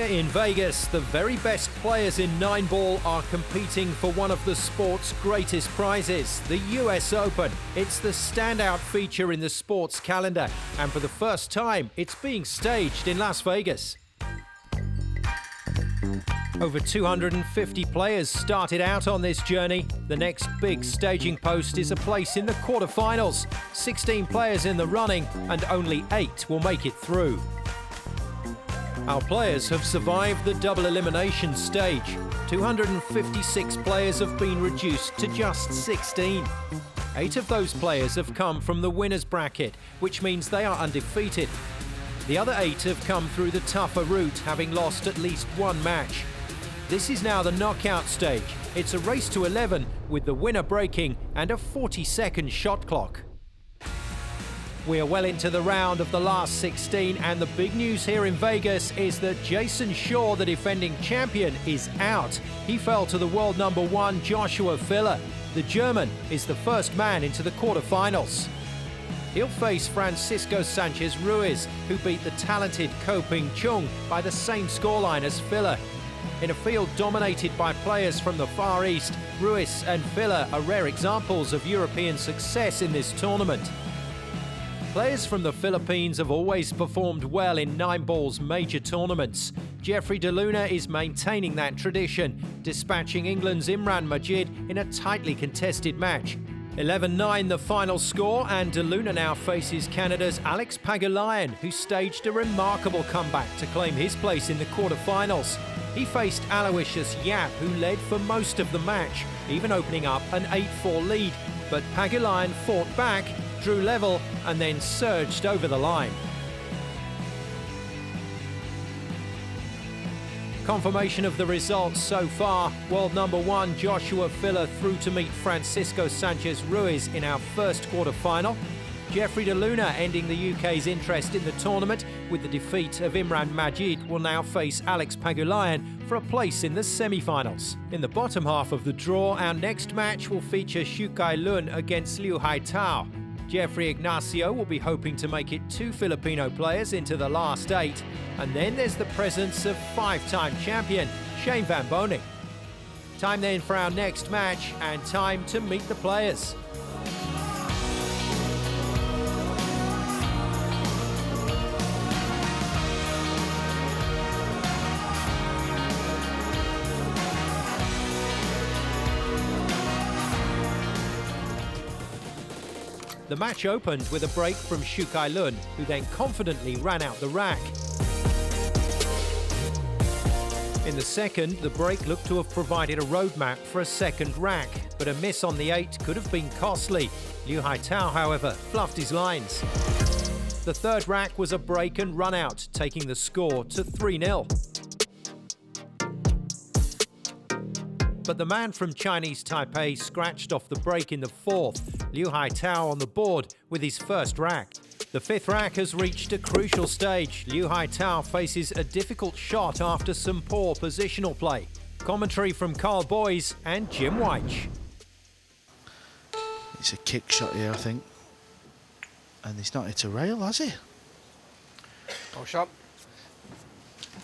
Here in Vegas, the very best players in 9-ball are competing for one of the sport's greatest prizes, the US Open. It's the standout feature in the sports calendar, and for the first time, it's being staged in Las Vegas. Over 250 players started out on this journey. The next big staging post is a place in the quarterfinals. 16 players in the running, and only 8 will make it through. Our players have survived the double elimination stage. 256 players have been reduced to just 16. 8 of those players have come from the winner's bracket, which means they are undefeated. The other 8 have come through the tougher route, having lost at least one match. This is now the knockout stage. It's a race to 11 with the winner breaking and a 40-second shot clock. We are well into the round of the last 16, and the big news here in Vegas is that Jason Shaw, the defending champion, is out. He fell to the world number 1 Joshua Filler. The German is the first man into the quarterfinals. He'll face Francisco Sanchez Ruiz, who beat the talented Ko Ping Chung by the same scoreline as Filler. In a field dominated by players from the Far East, Ruiz and Filler are rare examples of European success in this tournament. Players from the Philippines have always performed well in 9-ball's major tournaments. Jeffrey De Luna is maintaining that tradition, dispatching England's Imran Majid in a tightly contested match. 11-9 the final score, and De Luna now faces Canada's Alex Pagulayan, who staged a remarkable comeback to claim his place in the quarterfinals. He faced Aloysius Yap, who led for most of the match, even opening up an 8-4 lead. But Pagulayan fought back, drew level, and then surged over the line. Confirmation of the results so far. World number 1 Joshua Filler through to meet Francisco Sanchez Ruiz in our first quarter-final. Jeffrey De Luna, ending the UK's interest in the tournament with the defeat of Imran Majid, will now face Alex Pagulayan for a place in the semi-finals. In the bottom half of the draw, our next match will feature Hsu Kai-Lun against Liu Haitao. Jeffrey Ignacio will be hoping to make it 2 Filipino players into the last 8. And then there's the presence of 5-time champion Shane Van Boening. Time then for our next match, and time to meet the players. The match opened with a break from Hsu Kai-Lun, who then confidently ran out the rack. In the second, the break looked to have provided a roadmap for a second rack, but a miss on the 8 could have been costly. Liu Haitao, however, fluffed his lines. The third rack was a break and run out, taking the score to 3-0. But the man from Chinese Taipei scratched off the break in the fourth. Liu Haitao on the board with his first rack. The fifth rack has reached a crucial stage. Liu Haitao faces a difficult shot after some poor positional play. Commentary from Carl Boys and Jim Weich. It's a kick shot here, I think. And he's not hit a rail, has he? Oh, shot.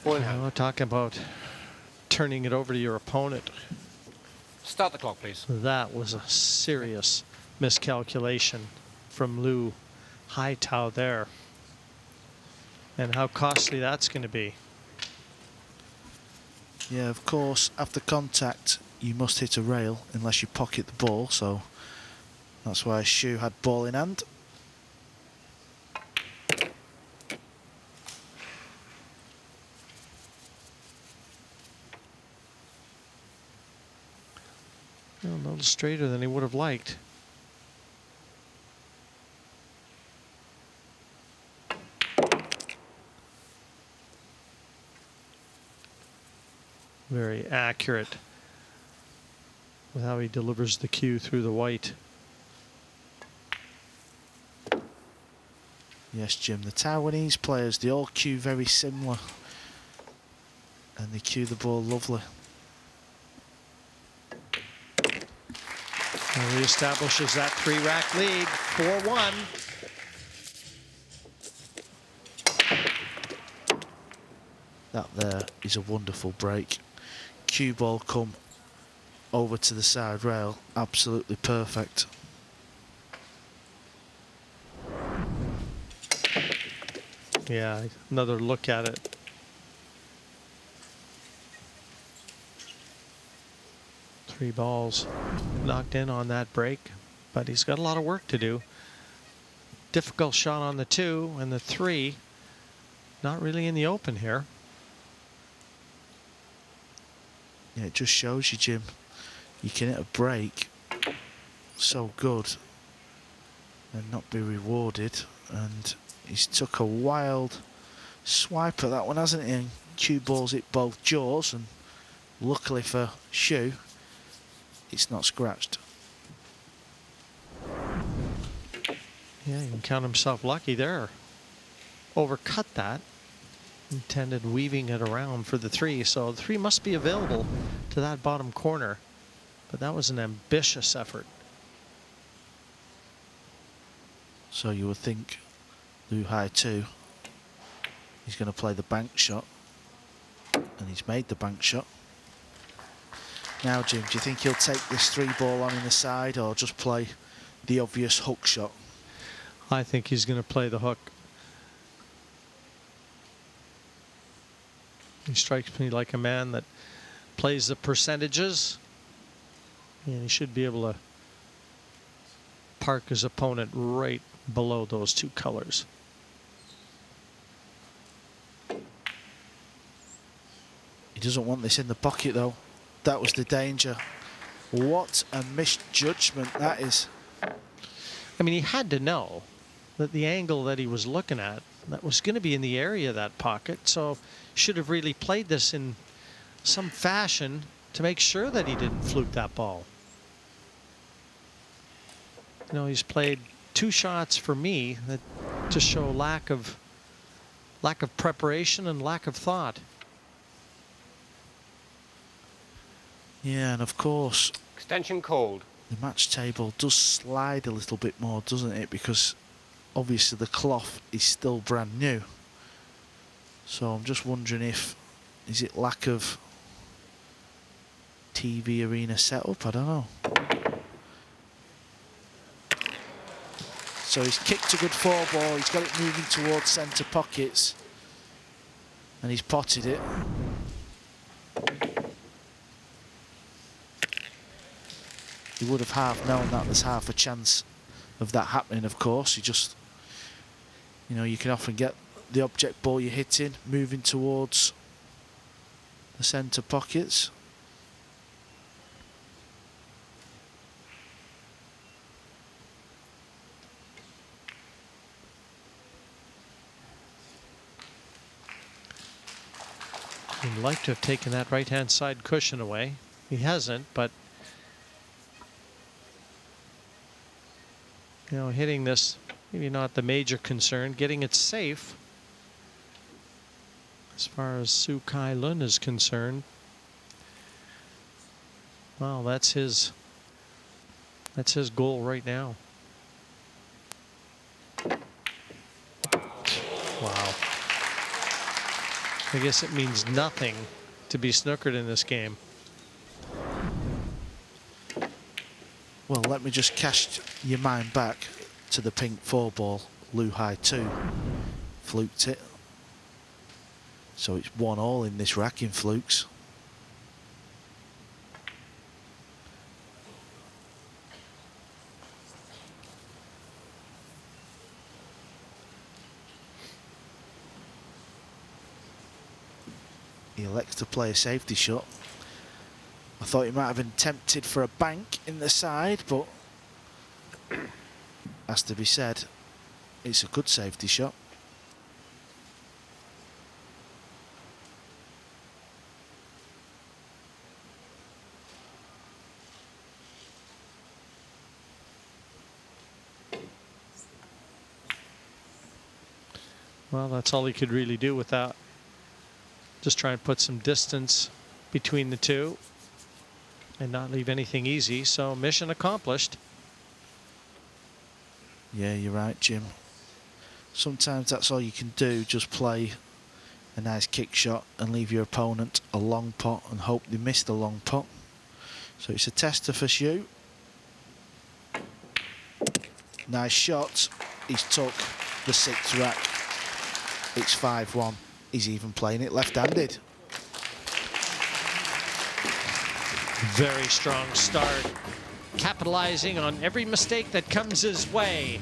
We're talking about turning it over to your opponent. Start the clock, please. That was a serious miscalculation from Liu Haitao there. And how costly that's going to be. Yeah, of course, after contact, you must hit a rail unless you pocket the ball, so that's why Hsu had ball in hand. A little straighter than he would have liked. Very accurate with how he delivers the cue through the white. Yes, Jim, the Taiwanese players, they all cue very similar. And they cue the ball lovely. And reestablishes that 3-rack lead, 4-1. That there is a wonderful break. Cue ball come over to the side rail, absolutely perfect. Yeah, another look at it. Three balls knocked in on that break, but he's got a lot of work to do. Difficult shot on the 2 and the 3. Not really in the open here. Yeah, it just shows you, Jim, you can hit a break so good and not be rewarded. And he's took a wild swipe at that one, hasn't he? And cue balls it both jaws, and luckily for Hsu, it's not scratched. Yeah, he can count himself lucky there. Overcut that. Intended weaving it around for the 3, so the 3 must be available to that bottom corner. But that was an ambitious effort. So you would think Liu Haitao, he's going to play the bank shot, and he's made the bank shot. Now, Jim, do you think he'll take this 3 ball on in the side, or just play the obvious hook shot? I think he's going to play the hook. He strikes me like a man that plays the percentages, and he should be able to park his opponent right below those 2 colors. He doesn't want this in the pocket, though. That was the danger. What a misjudgment that is. I mean, he had to know that the angle that he was looking at, that was going to be in the area of that pocket, so should have really played this in some fashion to make sure that he didn't fluke that ball. You know, he's played 2 shots for me that just show lack of preparation and lack of thought. Yeah, and of course, Extension called. the match table does slide a little bit more, doesn't it? Because obviously the cloth is still brand new. So I'm just wondering if, is it lack of TV arena setup? I don't know. So he's kicked a good 4 ball, he's got it moving towards centre pockets, and he's potted it. He would have half known that there's half a chance of that happening, of course. You just, you know, you can often get the object ball you're hitting moving towards the centre pockets. He'd like to have taken that right-hand side cushion away. He hasn't, but you know, hitting this, maybe not the major concern. Getting it safe, as far as Hsu Kai-Lun is concerned, well, that's his goal right now. Wow. I guess it means nothing to be snookered in this game. Well, let me just cast your mind back to the pink 4 ball. Liu Haitao fluked it. So it's 1-1 in this rack in flukes. He elects to play a safety shot. I thought he might have been tempted for a bank in the side, but has to be said, it's a good safety shot. Well, that's all he could really do with that. Just try and put some distance between the 2 and not leave anything easy. So mission accomplished. Yeah, you're right, Jim. Sometimes that's all you can do, just play a nice kick shot and leave your opponent a long pot and hope they miss the long pot. So it's a tester for Hsu. Nice shot. He's took the 6th rack. It's 5-1. He's even playing it left-handed. Very strong start. Capitalizing on every mistake that comes his way.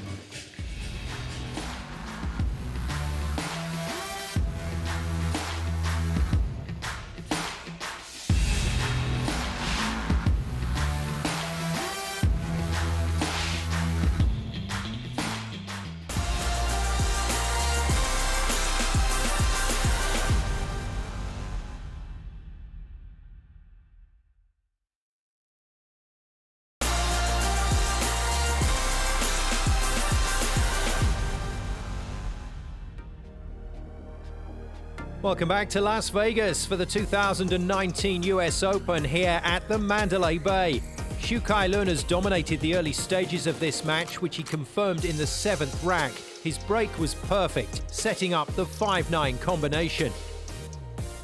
Welcome back to Las Vegas for the 2019 US Open here at the Mandalay Bay. Hsu Kai-Lun has dominated the early stages of this match, which he confirmed in the 7th rack. His break was perfect, setting up the 5-9 combination.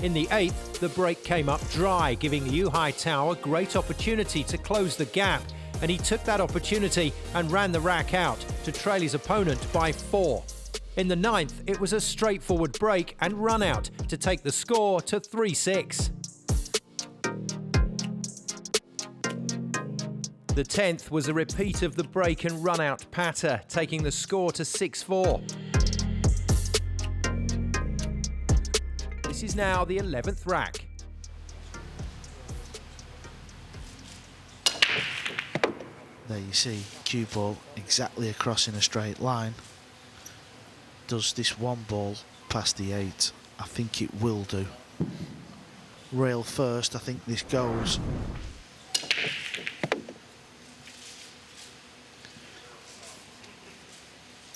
In the 8th, the break came up dry, giving Liu Haitao a great opportunity to close the gap, and he took that opportunity and ran the rack out to trail his opponent by 4. In the 9th, it was a straightforward break and run out to take the score to 3-6. The 10th was a repeat of the break and run out patter, taking the score to 6-4. This is now the 11th rack. There you see cue ball exactly across in a straight line. Does this one ball past the 8? I think it will do. Rail first, I think this goes.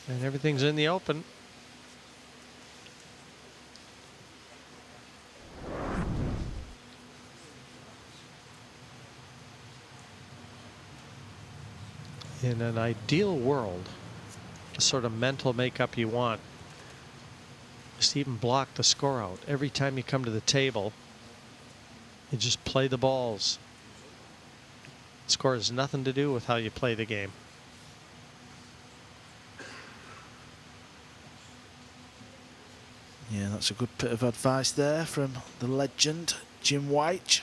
And everything's in the open. In an ideal world, the sort of mental makeup you want is to even block the score out. Every time you come to the table, you just play the balls. The score has nothing to do with how you play the game. Yeah, that's a good bit of advice there from the legend, Jim White.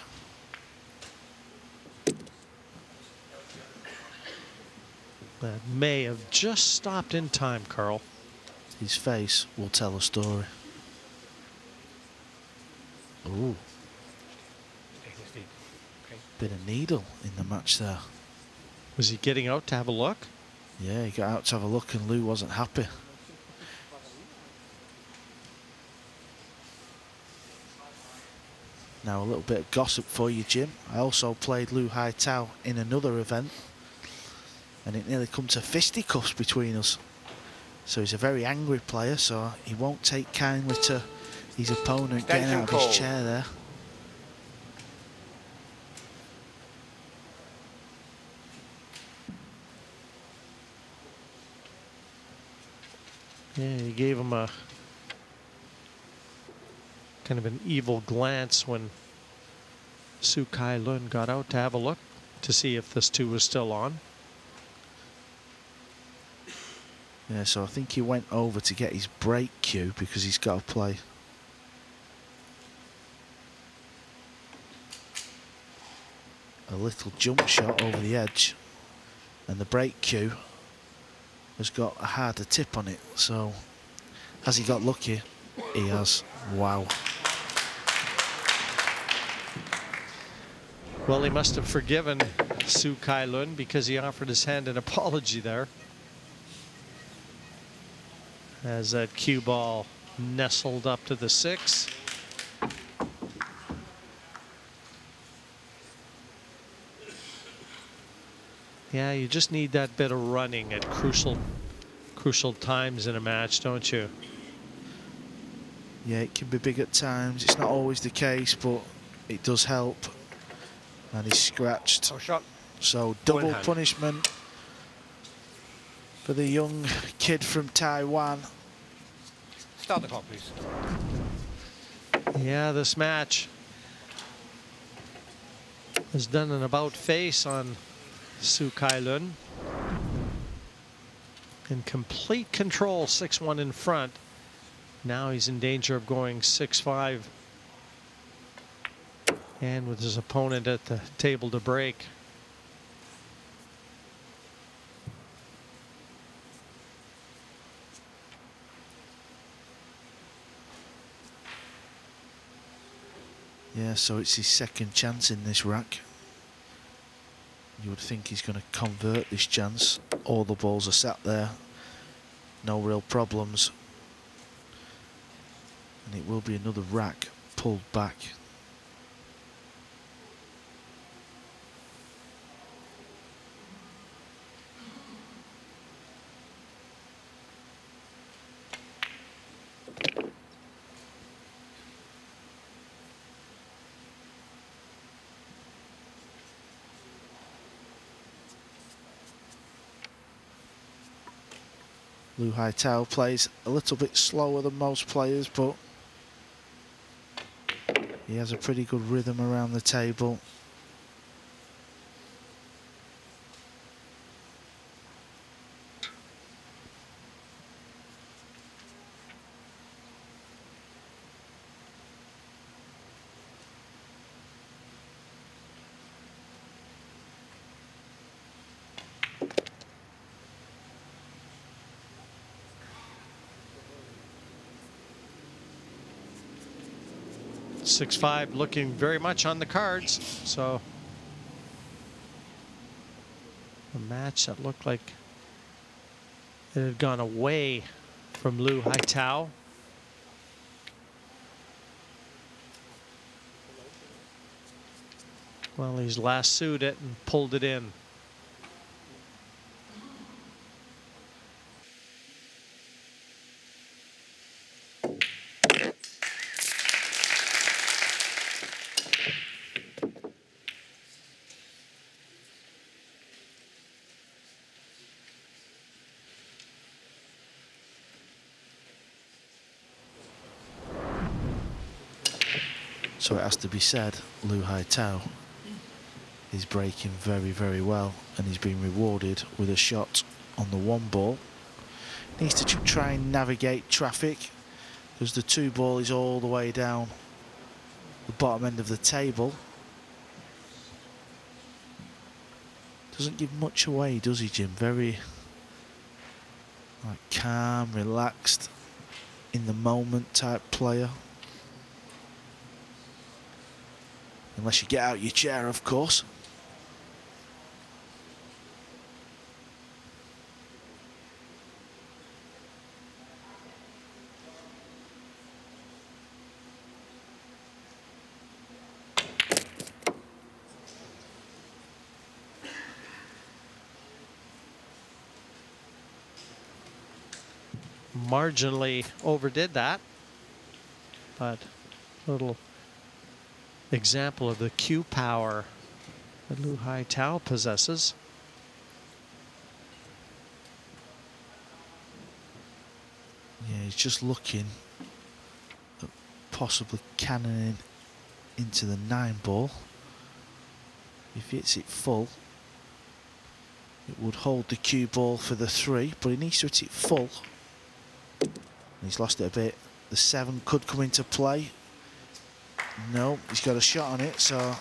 That may have just stopped in time, Carl. His face will tell a story. Ooh. Bit of needle in the match there. Was he getting out to have a look? Yeah, he got out to have a look and Liu wasn't happy. Now a little bit of gossip for you, Jim. I also played Liu Haitao in another event, and it nearly come to fisticuffs between us. So he's a very angry player, so he won't take kindly to his opponent getting out of his chair there. Yeah, he gave him a kind of an evil glance when Hsu Kai-Lun got out to have a look to see if this 2 was still on. Yeah, so I think he went over to get his break cue because he's got to play. A little jump shot over the edge, and the break cue has got a harder tip on it. So has he got lucky? He has. Wow. Well, he must have forgiven Hsu Kai-Lun because he offered his hand an apology there. As that cue ball nestled up to the 6. Yeah, you just need that bit of running at crucial times in a match, don't you? Yeah, it can be big at times. It's not always the case, but it does help. And he's scratched. Oh, shot. So double punishment for the young kid from Taiwan. Start the clock, please. Yeah, this match has done an about face on Hsu Kai-Lun. In complete control, 6-1 in front. Now he's in danger of going 6-5. And with his opponent at the table to break. Yeah, so it's his second chance in this rack. You would think he's going to convert this chance. All the balls are sat there. No real problems. And it will be another rack pulled back. Liu Haitao plays a little bit slower than most players, but he has a pretty good rhythm around the table. .65 looking very much on the cards. So a match that looked like it had gone away from Liu Haitao. Well, he's lassoed it and pulled it in. So it has to be said, Liu Haitao is breaking very, very well, and he's been rewarded with a shot on the one ball. Needs to try and navigate traffic, because the two ball is all the way down the bottom end of the table. Doesn't give much away, does he, Jim? Very calm, relaxed, in the moment type player. Unless you get out your chair, of course. Marginally overdid that, but a little example of the cue power that Liu Haitao possesses. Yeah, he's just looking at possibly cannoning into the 9 ball. If he hits it full, it would hold the cue ball for the 3, but he needs to hit it full. He's lost it a bit. The 7 could come into play. No, he's got a shot on it, so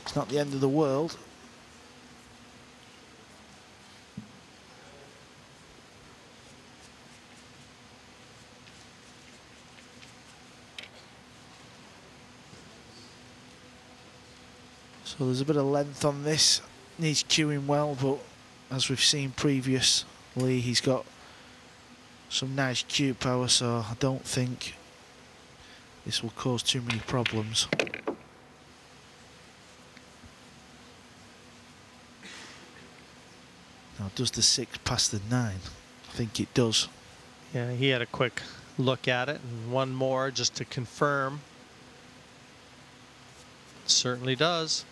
it's not the end of the world. So there's a bit of length on this. Needs cueing well, but as we've seen previously, he's got some nice cue power, so I don't think this will cause too many problems. Now, does the 6 pass the 9? I think it does. Yeah, he had a quick look at it, and one more just to confirm. Certainly does.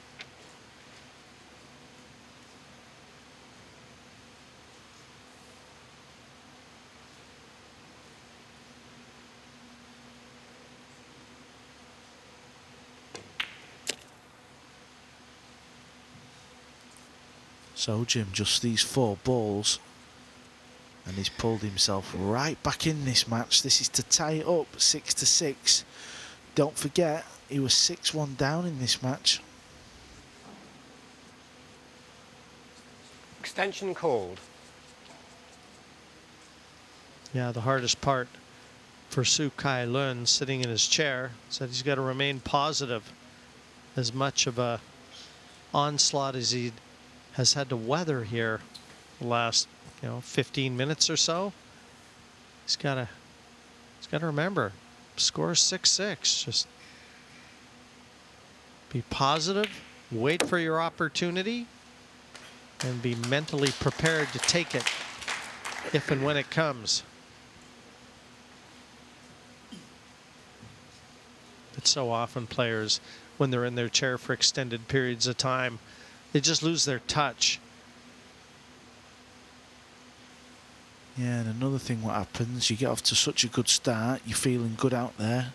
So Jim, just these 4 balls, and he's pulled himself right back in this match. This is to tie it up 6-6. Don't forget, he was 6-1 down in this match. Extension called. Yeah, the hardest part for Hsu Kai-Lun, sitting in his chair, said he's got to remain positive. As much of a onslaught as he has had to weather here the last 15 minutes or so, he's got to remember, score 6-6. Just be positive, wait for your opportunity, and be mentally prepared to take it if and when it comes. But so often players, when they're in their chair for extended periods of time, they just lose their touch. Yeah, and another thing what happens, you get off to such a good start, you're feeling good out there.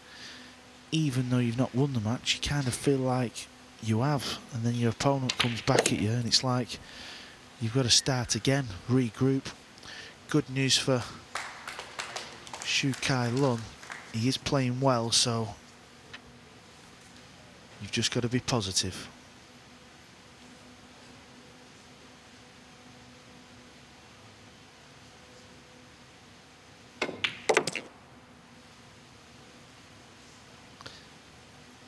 Even though you've not won the match, you kind of feel like you have. And then your opponent comes back at you and it's like you've got to start again, regroup. Good news for Hsu Kai-Lun. He is playing well, so you've just got to be positive.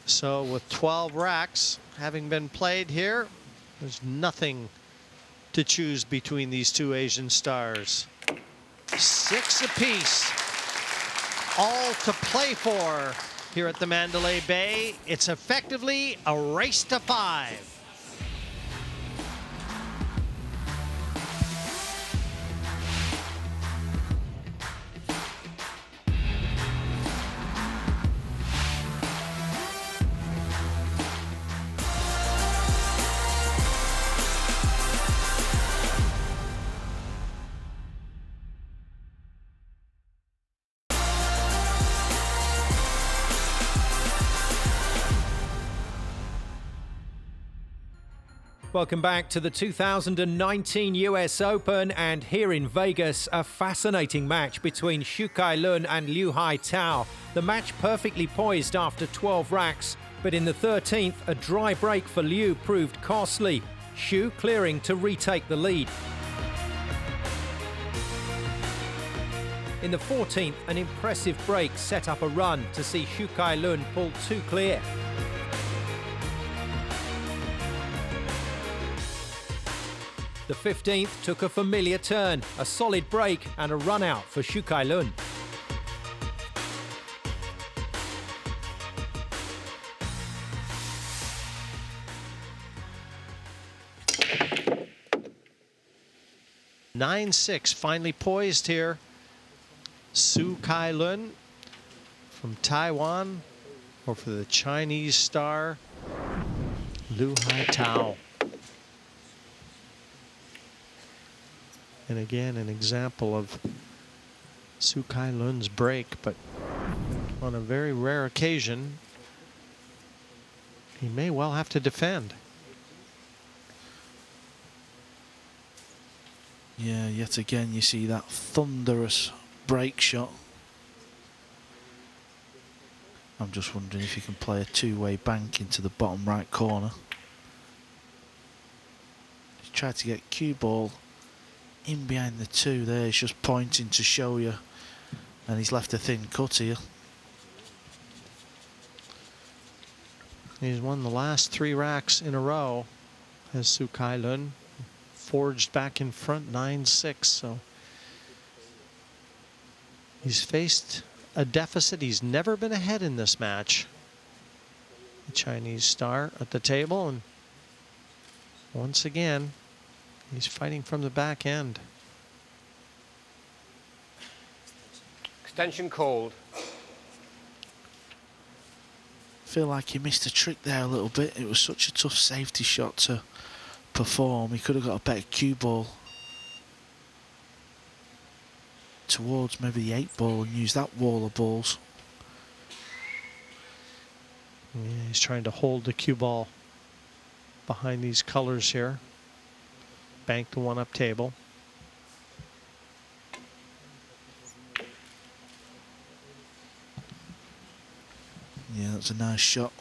So with 12 racks having been played here, there's nothing to choose between these two Asian stars. 6 apiece, all to play for here at the Mandalay Bay. It's effectively a race to 5. Welcome back to the 2019 US Open, and here in Vegas, a fascinating match between Hsu Kai-Lun and Liu Haitao. The match perfectly poised after 12 racks, but in the 13th, a dry break for Liu proved costly. Hsu clearing to retake the lead. In the 14th, an impressive break set up a run to see Hsu Kai-Lun pull 2 clear. The 15th took a familiar turn, a solid break and a run out for Hsu Kai-Lun. (9-6) finally poised here. Hsu Kai-Lun from Taiwan, or for the Chinese star Liu Haitao. And again, an example of Hsu Kai-Lun's break, but on a very rare occasion, he may well have to defend. Yeah, yet again you see that thunderous break shot. I'm just wondering if you can play a 2-way bank into the bottom right corner. He's tried to get cue ball in behind the 2 there. He's just pointing to show you, and he's left a thin cut here. He's won the last 3 racks in a row as Hsu Kai-Lun, forged back in front 9-6. So he's faced a deficit. He's never been ahead in this match. The Chinese star at the table, and once again he's fighting from the back end. Extension called. Feel like he missed a trick there a little bit. It was such a tough safety shot to perform. He could have got a better cue ball towards maybe the 8 ball and use that wall of balls. Yeah, he's trying to hold the cue ball behind these colors here. Bank the one up table. Yeah, that's a nice shot.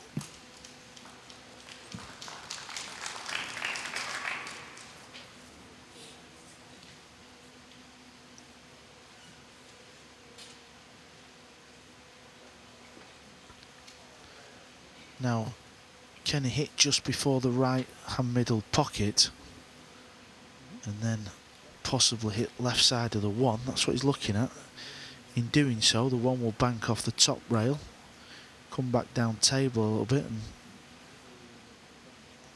Now, can he hit just before the right hand middle pocket and then possibly hit left side of the one? That's what he's looking at. In doing so, the one will bank off the top rail, come back down table a little bit, and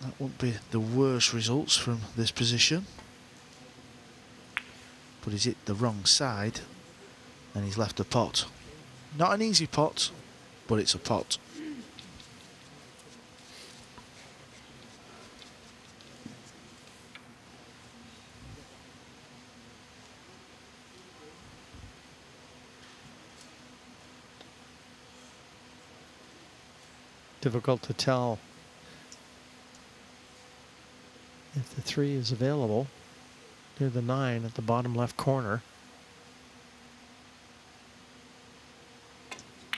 that won't be the worst results from this position. But he's hit the wrong side and he's left a pot. Not an easy pot, but it's a pot. Difficult to tell if the 3 is available near the 9 at the bottom left corner.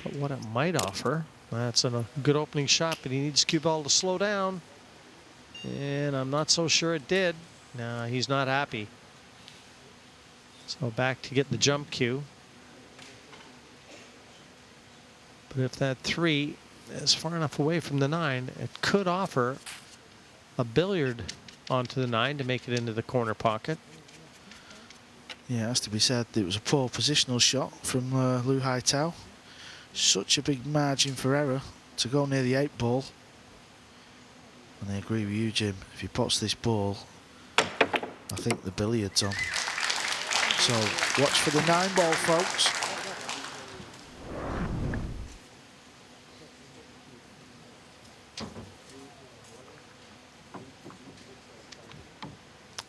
But what it might offer, that's a good opening shot, but he needs cue ball to slow down. And I'm not so sure it did. No, he's not happy. So back to get the jump cue. But if that 3 is far enough away from the 9, it could offer a billiard onto the 9 to make it into the corner pocket. Yeah, it has to be said it was a poor positional shot from Liu Haitao. Such a big margin for error to go near the 8 ball. And I agree with you, Jim. If he pots this ball, I think the billiard's on. So watch for the 9 ball, folks.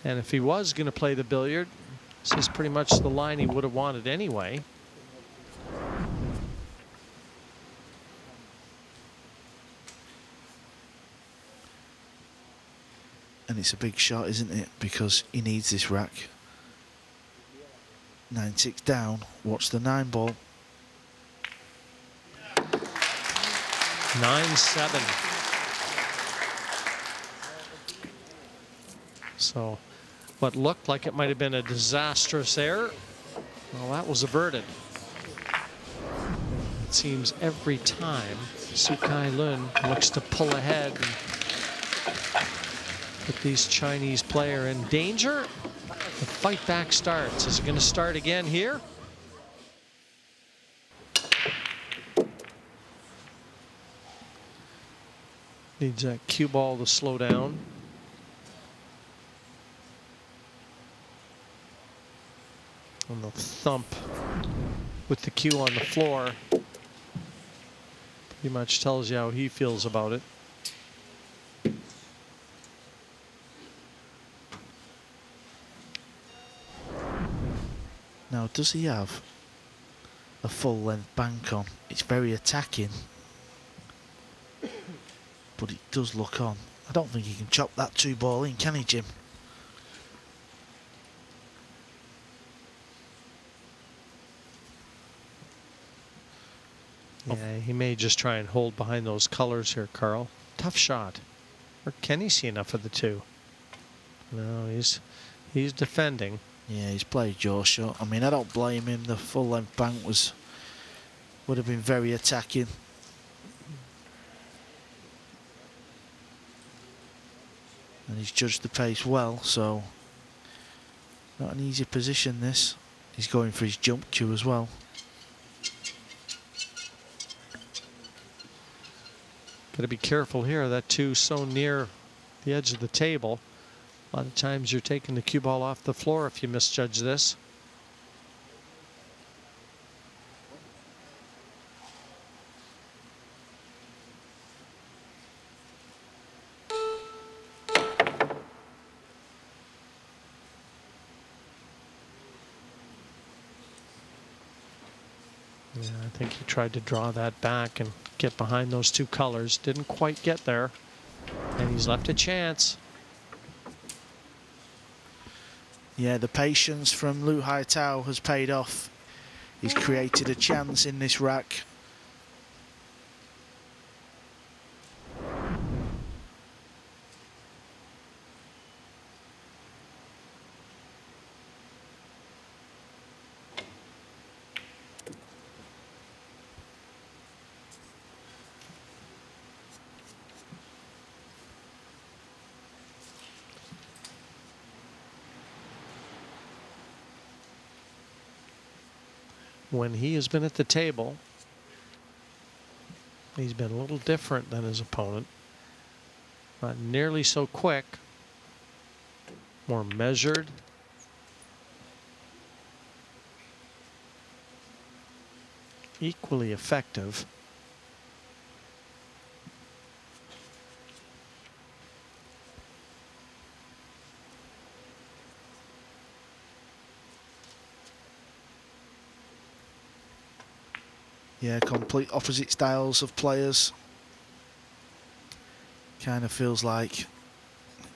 And if he was going to play the billiard, this is pretty much the line he would have wanted anyway. And it's a big shot, isn't it? Because he needs this rack. 9-6 down. Watch the 9 ball. 9-7. So what looked like it might have been a disastrous error, well, that was averted. It seems every time Hsu Kai-Lun looks to pull ahead and put these Chinese player in danger, the fight back starts. Is it going to start again here? Needs that cue ball to slow down. And the thump with the cue on the floor pretty much tells you how he feels about it. Now, does he have a full length bank on? It's very attacking, but it does look on. I don't think he can chop that 2 ball in, can he, Jim? Yeah, he may just try and hold behind those colors here, Carl. Tough shot. Or can he see enough of the 2? No, he's defending. Yeah, he's played your shot. I mean, I don't blame him. The full length bank would have been very attacking. And he's judged the pace well, so not an easy position this. He's going for his jump cue as well. Got to be careful here. That 2 so near the edge of the table. A lot of times you're taking the cue ball off the floor if you misjudge this. Yeah, I think he tried to draw that back and get behind those 2 colors. Didn't quite get there. And he's left a chance. Yeah, the patience from Liu Haitao has paid off. He's created a chance in this rack. When he has been at the table, he's been a little different than his opponent. Not nearly so quick, more measured. Equally effective. Yeah, complete opposite styles of players. Kind of feels like it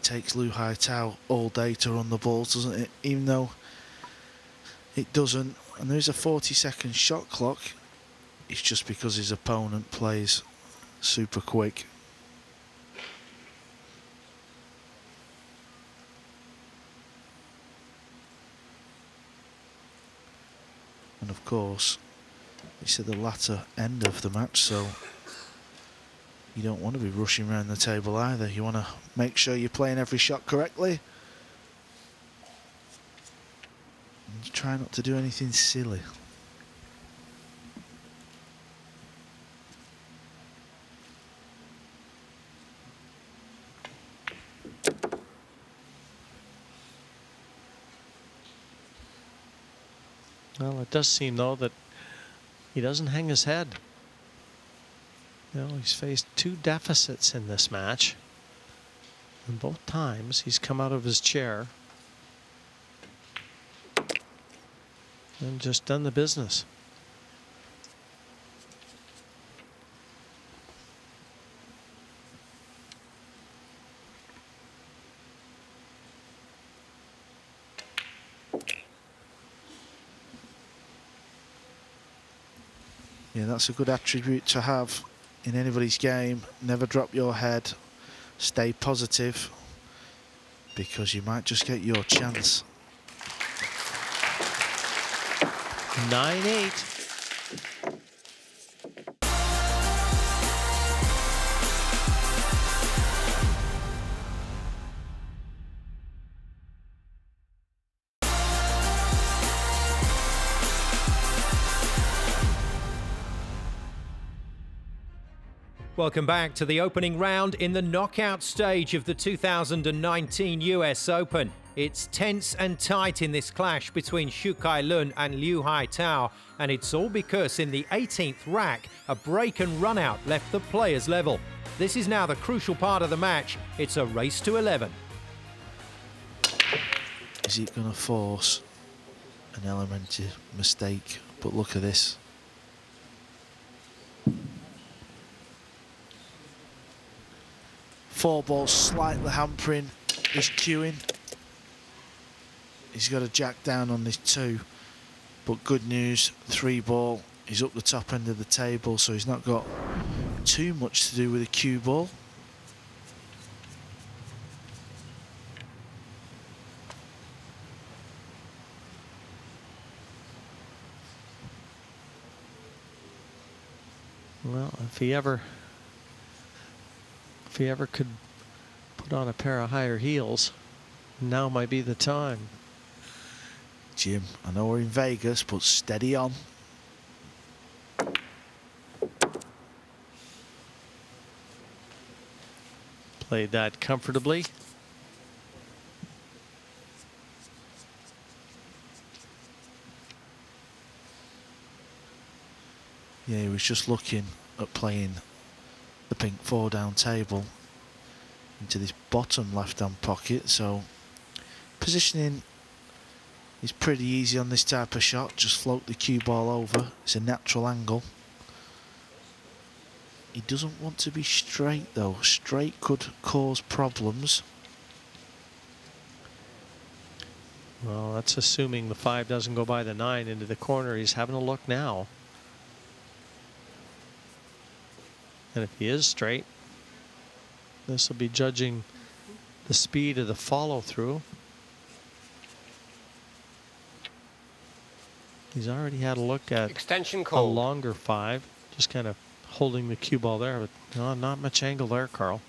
takes Liu Haitao all day to run the balls, doesn't it? Even though it doesn't. And there's a 40-second shot clock. It's just because his opponent plays super quick. And of course, it's at the latter end of the match, so you don't want to be rushing around the table either. You want to make sure you're playing every shot correctly. And try not to do anything silly. Well, it does seem, though, that he doesn't hang his head. You know, he's faced two deficits in this match. And both times he's come out of his chair and just done the business. Yeah, that's a good attribute to have in anybody's game. Never drop your head. Stay positive, because you might just get your chance. 9-8. Welcome back to the opening round in the knockout stage of the 2019 US Open. It's tense and tight in this clash between Hsu Kai-Lun and Liu Haitao, and it's all because in the 18th rack, a break and run out left the players level. This is now the crucial part of the match. It's a race to 11. Is he going to force an elementary mistake? But look at this. Four balls slightly hampering his cueing. He's got a jack down on this two, but good news, three ball, he's up the top end of the table, so he's not got too much to do with the cue ball. Well, if he ever could put on a pair of higher heels, now might be the time. Jim, I know we're in Vegas, but steady on. Played that comfortably. Yeah, he was just looking at playing the pink four down table into this bottom left hand pocket, so positioning is pretty easy on this type of shot. Just float the cue ball over. It's a natural angle. He doesn't want to be straight though. Straight could cause problems. Well, that's assuming the 5 doesn't go by the 9 into the corner. He's having a look now. And if he is straight, this will be judging the speed of the follow through. He's already had a look at Extension a call. longer 5, just kind of holding the cue ball there, but no, not much angle there, Carl.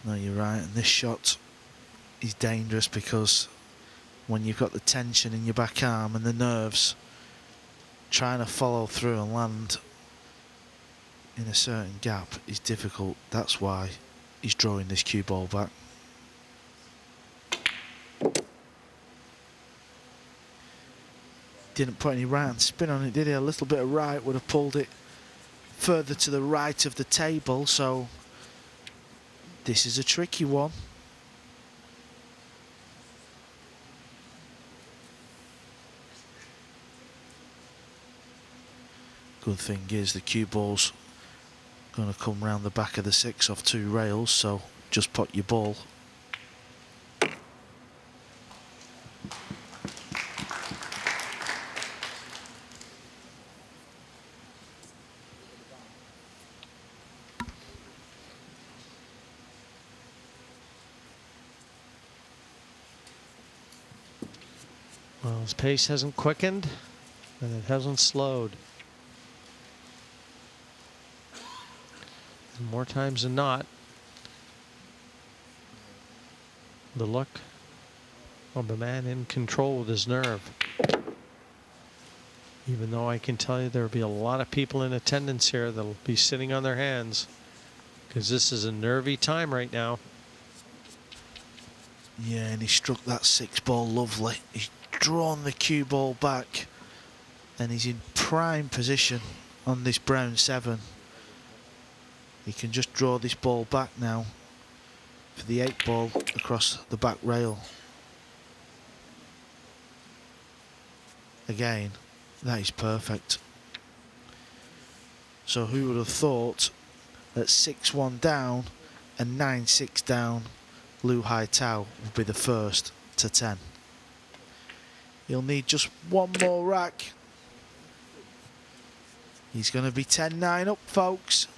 No, you're right. And this shot is dangerous because when you've got the tension in your back arm and the nerves, trying to follow through and land in a certain gap is difficult. That's why he's drawing this cue ball back. Didn't put any right hand spin on it, did he? A little bit of right would have pulled it further to the right of the table, so this is a tricky one. Good thing is the cue ball's going to come round the back of the 6 off 2 rails, so just pot your ball. Well, his pace hasn't quickened, and it hasn't slowed. And more times than not, the look of the man in control with his nerve. Even though I can tell you there'll be a lot of people in attendance here that'll be sitting on their hands, because this is a nervy time right now. Yeah, and he struck that 6 ball lovely. He's drawn the cue ball back and he's in prime position on this brown 7. He can just draw this ball back now for the 8 ball across the back rail. Again, that is perfect. So who would have thought at 6-1 down and 9-6 down, Liu Haitao will be the first to 10. He'll need just one more rack. He's going to be 10-9 up, folks.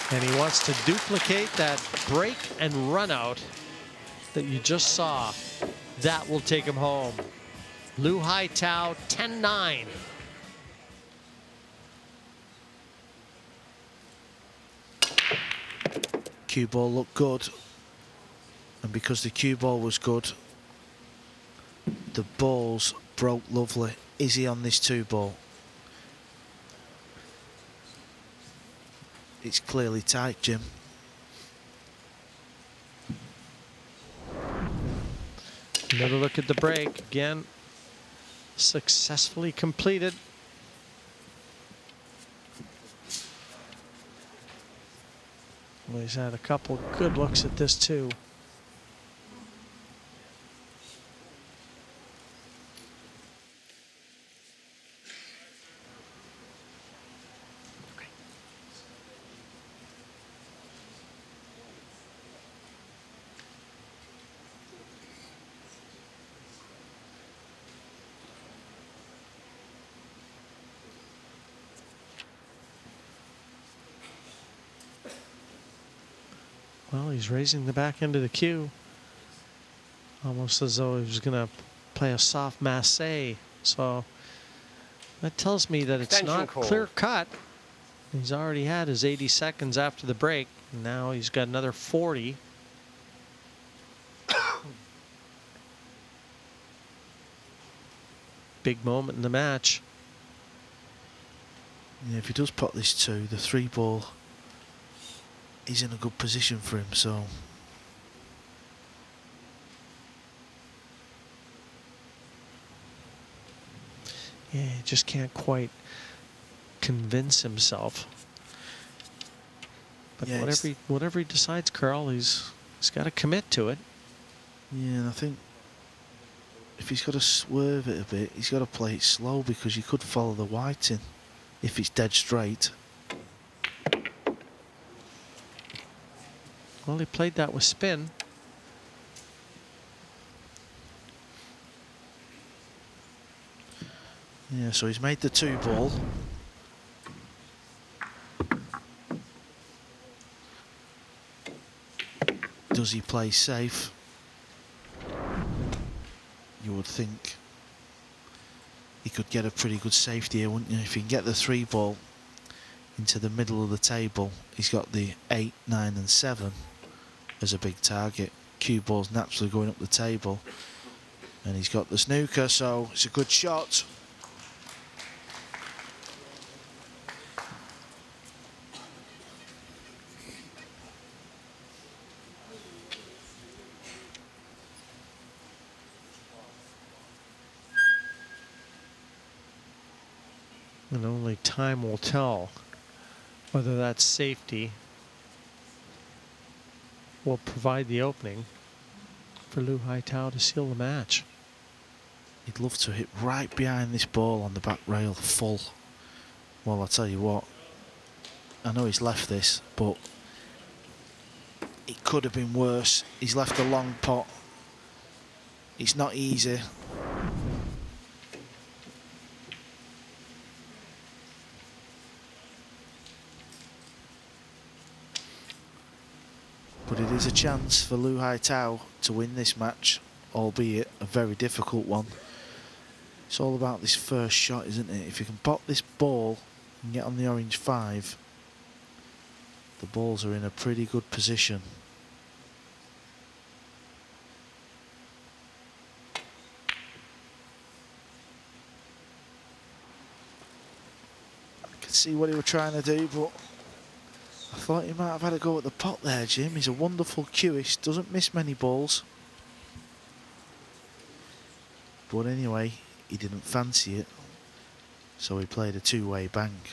And he wants to duplicate that break and run out that you just saw. That will take him home. Liu Haitao, 10-9. Cue ball looked good. And because the cue ball was good, the balls broke lovely. Is he on this 2 ball? It's clearly tight, Jim. Another look at the break. Again, successfully completed. Well, he's had a couple good looks at this too. Well, he's raising the back end of the cue. Almost as though he was going to play a soft masse. So that tells me that it's Extension not call. clear cut. He's already had his 80 seconds after the break. Now he's got another 40. Big moment in the match. Yeah, if he does pot this 2, the 3 ball is in a good position for him, so Yeah, he just can't quite convince himself. But Yeah, whatever he decides, Carl, he's got to commit to it. yeah, and I think if if he's got to swerve it a bit, he's got to play it slow because you could follow the white in if it's dead straight. Well, he played that with spin. Yeah, so he's made the 2-ball. Does he play safe? You would think he could get a pretty good safety here, wouldn't you? If he can get the 3-ball into the middle of the table, he's got the 8, 9 and 7 as a big target. Cue ball's naturally going up the table, and he's got the snooker, so it's a good shot. And only time will tell whether that safety will provide the opening for Liu Haitao to seal the match. He'd love to hit right behind this ball on the back rail full. Well, I'll tell you what, I know he's left this, but it could have been worse. He's left a long pot. It's not easy. But it is a chance for Liu Haitao to win this match, albeit a very difficult one. It's all about this first shot, isn't it? If you can pop this ball and get on the orange 5, the balls are in a pretty good position. I can see what he was trying to do, but I thought he might have had a go at the pot there, Jim. He's a wonderful cueist, doesn't miss many balls. But anyway, he didn't fancy it, so he played a 2-way bank.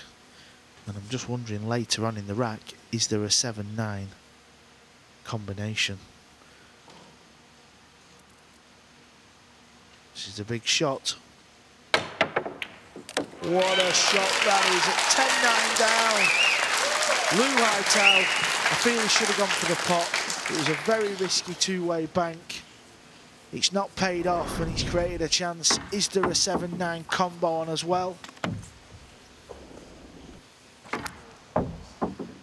And I'm just wondering later on in the rack, is there a 7-9 combination? This is a big shot. What a shot that is at 10-9 down. Liu Haitao, I feel he should have gone for the pot. It was a very risky 2-way bank. It's not paid off and he's created a chance. Is there a 7-9 combo on as well?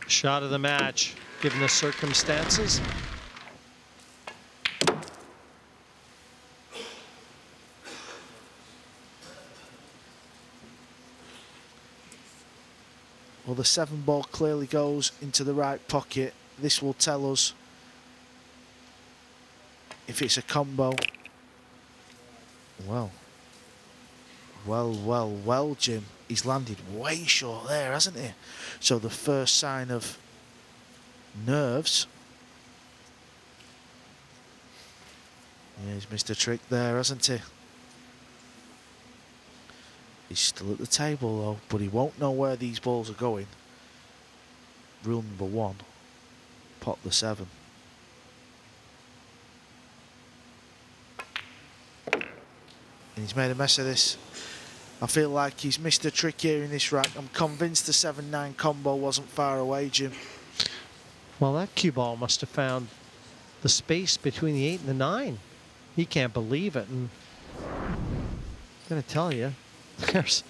Shot of the match, given the circumstances. Well, the 7-ball clearly goes into the right pocket. This will tell us if it's a combo. Well, Jim. He's landed way short there, hasn't he? So the first sign of nerves. Yeah, he's missed a trick there, hasn't he? He's still at the table though, but he won't know where these balls are going. Rule number 1, pot the 7. And he's made a mess of this. I feel like he's missed a trick here in this rack. I'm convinced the 7-9 combo wasn't far away, Jim. Well, that cue ball must have found the space between the 8 and the 9. He can't believe it, and I'm gonna tell you, there's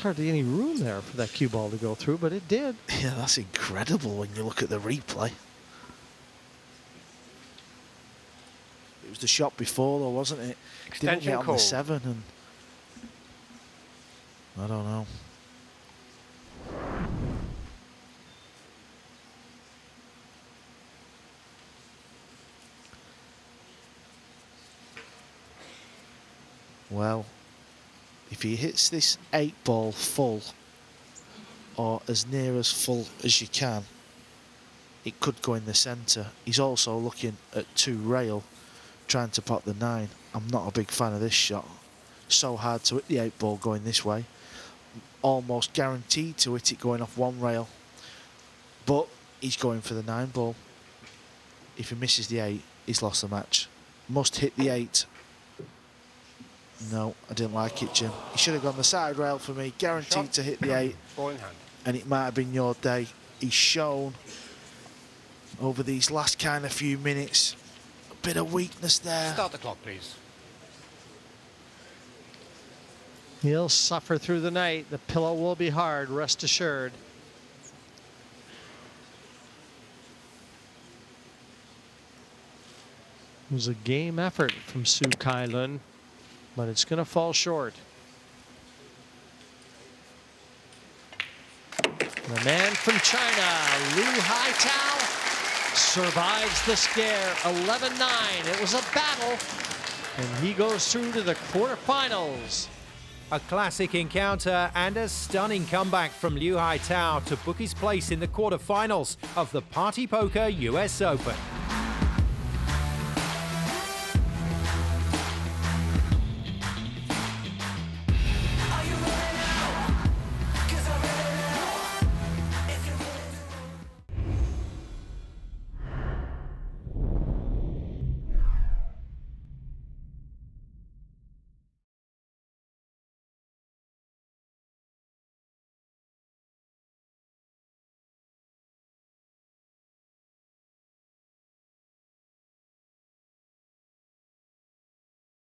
hardly any room there for that cue ball to go through, but it did. Yeah, that's incredible when you look at the replay. It was the shot before though, wasn't it? Didn't Extension get on call. the 7 and I don't know. Well, if he hits this 8-ball full, or as near as full as you can, it could go in the centre. He's also looking at 2 rail, trying to pot the 9. I'm not a big fan of this shot. So hard to hit the 8-ball going this way. Almost guaranteed to hit it going off 1 rail. But he's going for the 9-ball. If he misses the 8, he's lost the match. Must hit the 8. No, I didn't like it, Jim. You should have gone the side rail for me, guaranteed Shot. to hit the 8, Ball in hand. and it might have been your day. He's shown over these last kind of few minutes a bit of weakness there. Start the clock, please. He'll suffer through the night. The pillow will be hard, rest assured. It was a game effort from Hsu Kai-Lun, but it's going to fall short. The man from China, Liu Haitao, survives the scare. 11-9. It was a battle, and he goes through to the quarterfinals. A classic encounter and a stunning comeback from Liu Haitao to book his place in the quarterfinals of the Party Poker US Open.